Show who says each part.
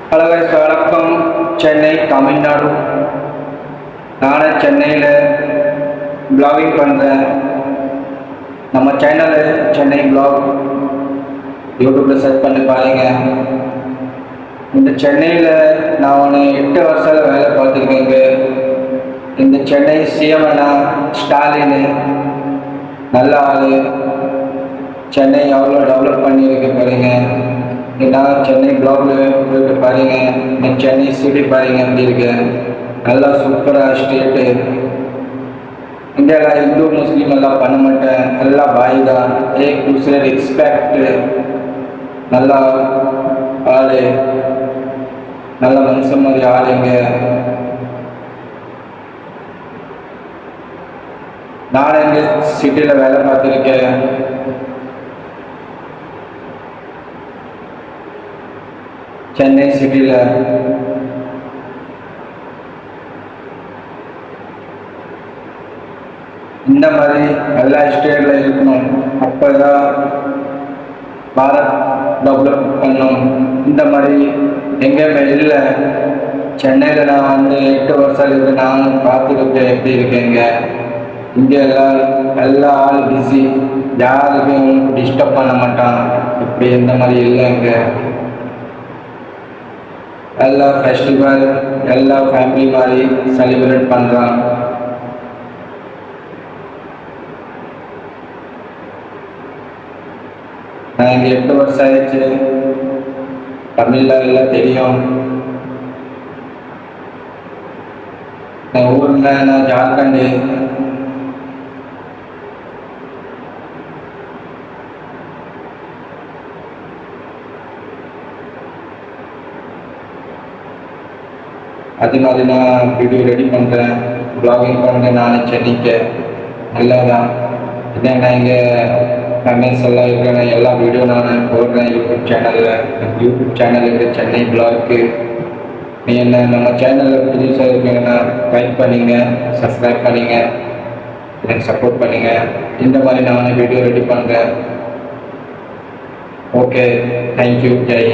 Speaker 1: Hello guys, வணக்கம். சென்னை, தமிழ்நாடு. நானே சென்னையில் பிளாகிங் பண்ணுறேன். நம்ம சேனலு சென்னை பிளாக் யூடியூப்பில் சர்ச் பண்ணி பாருங்க. இந்த சென்னையில் நான் 8 வருஷம் வேலை பார்த்துருக்கேங்க. இந்த சென்னை சிஎம்னா ஸ்டாலின் நல்ல ஆள். சென்னை எவ்வளோ டெவலப் பண்ணியிருக்கு பாருங்க. நான் சென்னை பிளாகில் போயிட்டு பாருங்க. நீ சென்னை சிட்டி பாருங்க எப்படி இருக்கு. நல்லா சூப்பராக ஸ்டேட்டு. இந்தியாவில் இந்து முஸ்லீம் எல்லாம் பண்ண மாட்டேன். நல்லா பாய் தான். ஏக் दूसरे ரெஸ்பெக்ட். நல்லா ஆள், நல்ல மனுஷன் மாதிரி ஆளுங்க. நான் எங்கள் சிட்டியில் வேலை பார்த்துருக்கேன். சென்னை சிட்டியில் இந்த மாதிரி எல்லா ஸ்டேட்டில் இருக்கணும். அப்போ தான் பாரத் டெவலப் பண்ணணும். இந்த மாதிரி எங்கேயுமே இல்லை. சென்னையில் நான் 8 வருஷம் இருக்கு. நானும் பார்த்துக்கிட்டு எப்படி இருக்கேங்க. இங்கே எல்லா ஆள் பிஸி. யாருக்கும் டிஸ்டர்ப் பண்ண மாட்டான். இப்படி இந்த மாதிரி இல்லைங்க. எல்லா ஃபெஸ்டிவல் எல்லா ஃபேமிலி மாதிரி செலிப்ரேட் பண்ணுறான். நான் இங்கே 8 வருஷம் ஆயிடுச்சு. தமிழில் எல்லாம் தெரியும். என் ஊரில் நான் ஜார்க்கண்டு. அது மாதிரி நான் வீடியோ ரெடி பண்ணுறேன், ப்ளாகிங் பண்ணுறேன். நான் சென்னைக்கு நல்லா தான் இதான். நான் இங்கே ஃபேமஸ் எல்லாம் இருக்கிறேன். எல்லா வீடியோ நான் போடுறேன் யூடியூப் சேனலுக்கு சென்னை பிளாக்கு. நீ என்ன நம்ம சேனலில் புதுசாக இருக்கீங்கன்னா லைக் பண்ணிங்க, சப்ஸ்கிரைப் பண்ணிங்க, எனக்கு சப்போர்ட் பண்ணிங்க. இந்த மாதிரி நான் வீடியோ ரெடி பண்ணுறேன். Okay, thank you, Jai.